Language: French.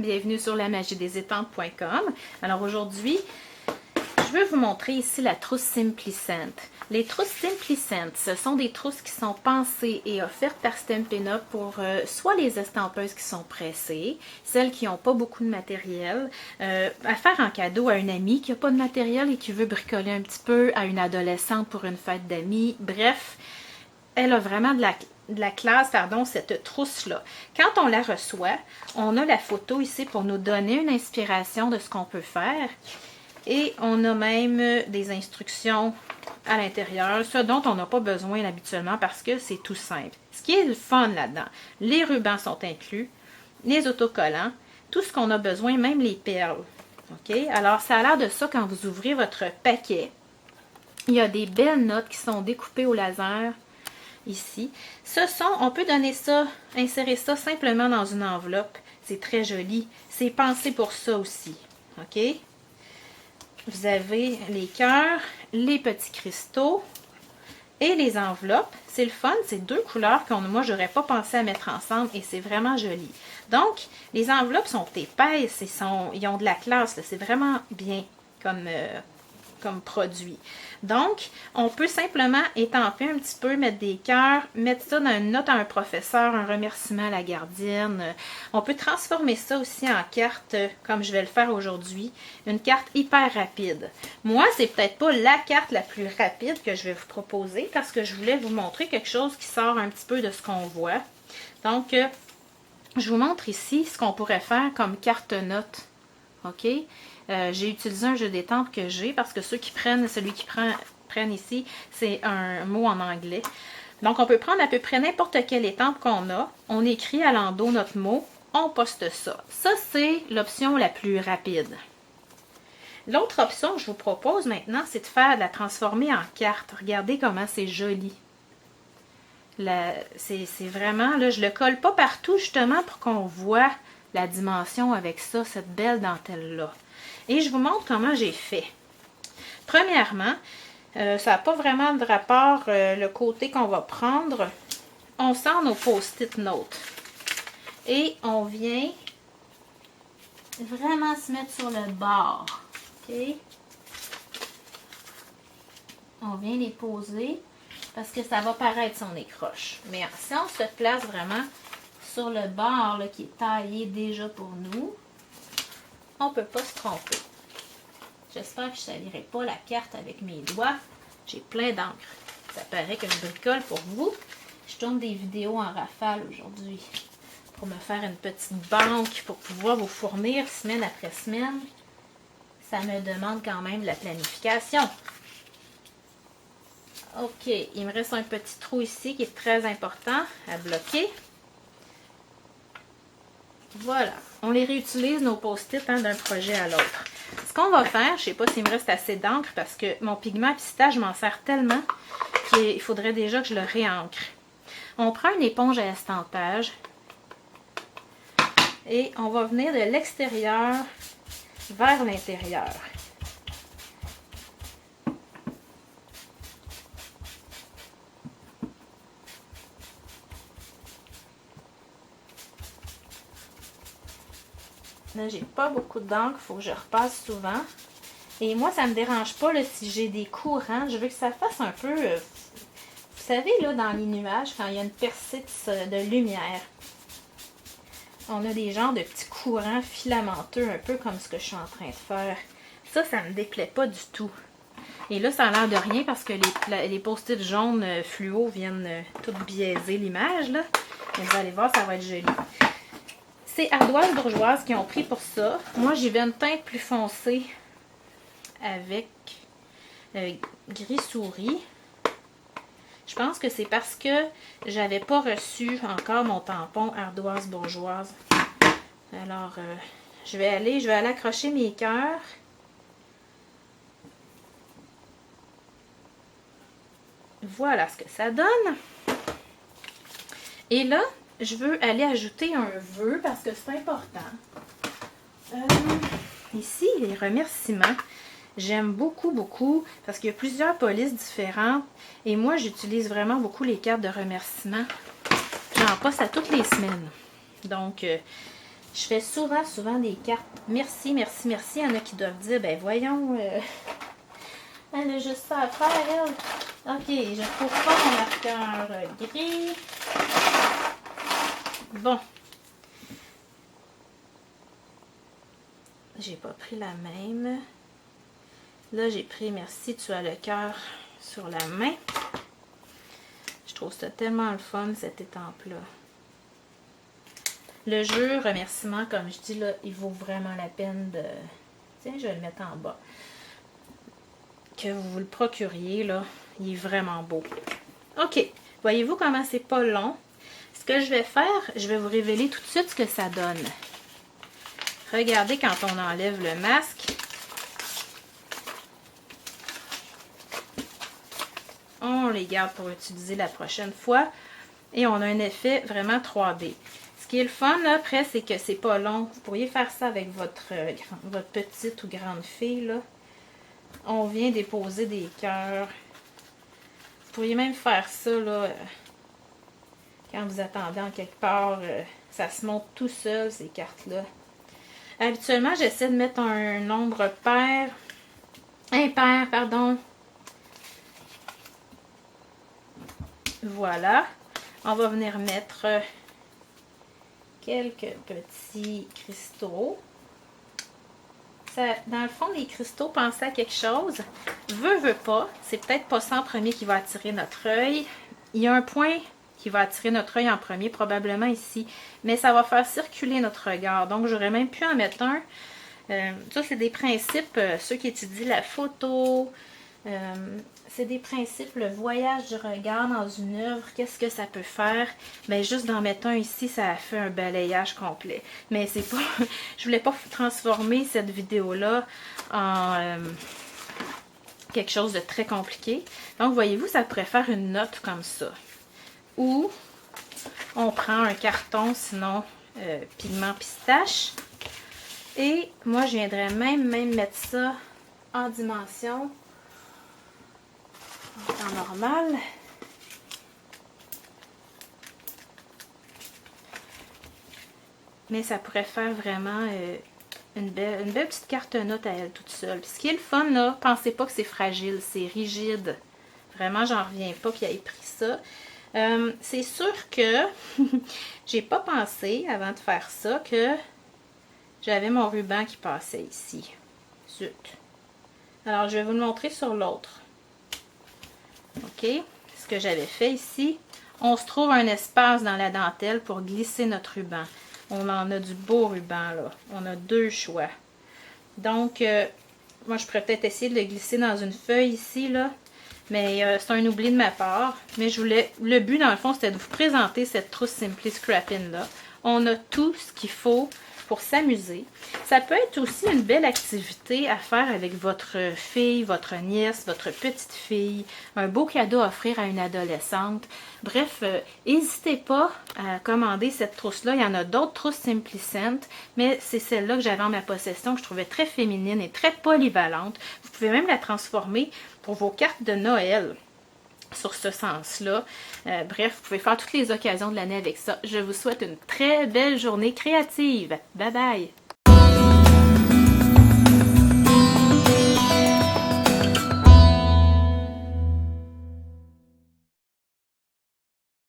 bienvenue sur lamagiedesétampes.com. Alors aujourd'hui, je veux vous montrer ici la trousse Simplicent. Les trousses Simplicent, ce sont des trousses qui sont pensées et offertes par Stampin' Up pour soit les estampeuses qui sont pressées, celles qui n'ont pas beaucoup de matériel, à faire en cadeau à une amie qui n'a pas de matériel et qui veut bricoler un petit peu, à une adolescente pour une fête d'amis. Bref, elle a vraiment de la classe, cette trousse-là. Quand on la reçoit, on a la photo ici pour nous donner une inspiration de ce qu'on peut faire. Et on a même des instructions à l'intérieur, ce dont on n'a pas besoin habituellement parce que c'est tout simple. Ce qui est le fun là-dedans, les rubans sont inclus, les autocollants, tout ce qu'on a besoin, même les perles. OK? Alors, ça a l'air de ça quand vous ouvrez votre paquet. Il y a des belles notes qui sont découpées au laser. Ici. On peut donner ça, insérer ça simplement dans une enveloppe. C'est très joli. C'est pensé pour ça aussi. OK? Vous avez les cœurs, les petits cristaux et les enveloppes. C'est le fun. C'est deux couleurs que moi, j'aurais pas pensé à mettre ensemble et c'est vraiment joli. Donc, les enveloppes sont épaisses et ils ont de la classe. C'est vraiment bien comme produit. Donc, on peut simplement étamper un petit peu, mettre des cœurs, mettre ça dans une note à un professeur, un remerciement à la gardienne. On peut transformer ça aussi en carte, comme je vais le faire aujourd'hui, une carte hyper rapide. Moi, c'est peut-être pas la carte la plus rapide que je vais vous proposer parce que je voulais vous montrer quelque chose qui sort un petit peu de ce qu'on voit. Donc, je vous montre ici ce qu'on pourrait faire comme carte note. OK? J'ai utilisé un jeu d'étampes que j'ai parce que celui qui prennent ici, c'est un mot en anglais. Donc, on peut prendre à peu près n'importe quelle étampe qu'on a. On écrit à l'endos notre mot, on poste ça. Ça, c'est l'option la plus rapide. L'autre option que je vous propose maintenant, c'est de la transformer en carte. Regardez comment c'est joli. C'est vraiment, là, je le colle pas partout justement pour qu'on voit la dimension avec ça, cette belle dentelle-là. Et je vous montre comment j'ai fait. Premièrement, ça n'a pas vraiment de rapport le côté qu'on va prendre. On sort nos post-it notes. Et on vient vraiment se mettre sur le bord. OK? On vient les poser parce que ça va paraître si on écroche. Mais si on se place vraiment sur le bord là, qui est taillé déjà pour nous, on ne peut pas se tromper. J'espère que je ne salirai pas la carte avec mes doigts. J'ai plein d'encre. Ça paraît que je bricole pour vous. Je tourne des vidéos en rafale aujourd'hui pour me faire une petite banque pour pouvoir vous fournir semaine après semaine. Ça me demande quand même de la planification. OK, il me reste un petit trou ici qui est très important à bloquer. Voilà, on les réutilise nos post-it d'un projet à l'autre. Ce qu'on va faire, je ne sais pas s'il me reste assez d'encre parce que mon pigment Pista, je m'en sers tellement qu'il faudrait déjà que je le réancre. On prend une éponge à estampage et on va venir de l'extérieur vers l'intérieur. Là, j'ai pas beaucoup d'encre, il faut que je repasse souvent. Et moi, ça me dérange pas là, si j'ai des courants. Je veux que ça fasse un peu... vous savez, là, dans les nuages, quand il y a une percée de lumière, on a des genres de petits courants filamenteux, un peu comme ce que je suis en train de faire. Ça me déplaît pas du tout. Et là, ça a l'air de rien parce que les post-it jaunes fluo viennent tout biaiser l'image, là. Mais vous allez voir, ça va être joli. C'est Ardoise Bourgeoise qui ont pris pour ça. Moi, j'y vais une teinte plus foncée avec gris souris. Je pense que c'est parce que j'avais pas reçu encore mon tampon Ardoise Bourgeoise. Alors, je vais aller accrocher mes cœurs. Voilà ce que ça donne. Et là, je veux aller ajouter un vœu parce que c'est important. Ici, les remerciements. J'aime beaucoup, beaucoup parce qu'il y a plusieurs polices différentes. Et moi, j'utilise vraiment beaucoup les cartes de remerciement. J'en passe à toutes les semaines. Donc, Je fais souvent des cartes. Merci, merci, merci. Il y en a qui doivent dire, ben voyons, elle a juste ça à faire, elle. Ok, je ne trouve pas mon marqueur gris. Bon. J'ai pas pris la même. Là, j'ai pris, merci, tu as le cœur sur la main. Je trouve ça tellement le fun, cette étampe-là. Le jeu remerciement, comme je dis, là, il vaut vraiment la peine de... Tiens, je vais le mettre en bas. Que vous vous le procuriez, là. Il est vraiment beau. OK. Voyez-vous comment c'est pas long? Ce que je vais faire, je vais vous révéler tout de suite ce que ça donne. Regardez quand on enlève le masque. On les garde pour utiliser la prochaine fois. Et on a un effet vraiment 3D. Ce qui est le fun, là, après, c'est que c'est pas long. Vous pourriez faire ça avec votre petite ou grande fille, là. On vient déposer des cœurs. Vous pourriez même faire ça, là, quand vous attendez en quelque part. Ça se monte tout seul, ces cartes-là. Habituellement, j'essaie de mettre un nombre impair, pardon. Voilà. On va venir mettre quelques petits cristaux. Ça, dans le fond, les cristaux, pensez à quelque chose. Veut pas. C'est peut-être pas ça en premier qui va attirer notre œil. Il y a un point qui va attirer notre œil en premier, probablement ici. Mais ça va faire circuler notre regard. Donc, j'aurais même pu en mettre un. Ça, c'est des principes, ceux qui étudient la photo. C'est des principes, le voyage du regard dans une œuvre, qu'est-ce que ça peut faire? Bien, juste d'en mettre un ici, ça a fait un balayage complet. Mais c'est pas... Je voulais pas transformer cette vidéo-là en quelque chose de très compliqué. Donc, voyez-vous, ça pourrait faire une note comme ça. Ou on prend un carton, sinon pigment pistache. Et moi, je viendrais même mettre ça en dimension en normal. Mais ça pourrait faire vraiment une belle petite carte note à elle toute seule. Puis ce qui est le fun, là, pensez pas que c'est fragile, c'est rigide. Vraiment, j'en reviens pas qu'il ait pris ça. C'est sûr que j'ai pas pensé, avant de faire ça, que j'avais mon ruban qui passait ici. Zut. Alors, je vais vous le montrer sur l'autre. OK? Ce que j'avais fait ici, on se trouve un espace dans la dentelle pour glisser notre ruban. On en a du beau ruban, là. On a deux choix. Donc, moi, je pourrais peut-être essayer de le glisser dans une feuille ici, là. Mais c'est un oubli de ma part. Mais je voulais... Le but, dans le fond, c'était de vous présenter cette trousse Simply Scrappin'-là. On a tout ce qu'il faut pour s'amuser. Ça peut être aussi une belle activité à faire avec votre fille, votre nièce, votre petite fille. Un beau cadeau à offrir à une adolescente. Bref, n'hésitez pas à commander cette trousse-là. Il y en a d'autres trousses Simplicent, mais c'est celle-là que j'avais en ma possession, que je trouvais très féminine et très polyvalente. Vous pouvez même la transformer pour vos cartes de Noël. Sur ce sens-là. Bref, vous pouvez faire toutes les occasions de l'année avec ça. Je vous souhaite une très belle journée créative. Bye bye!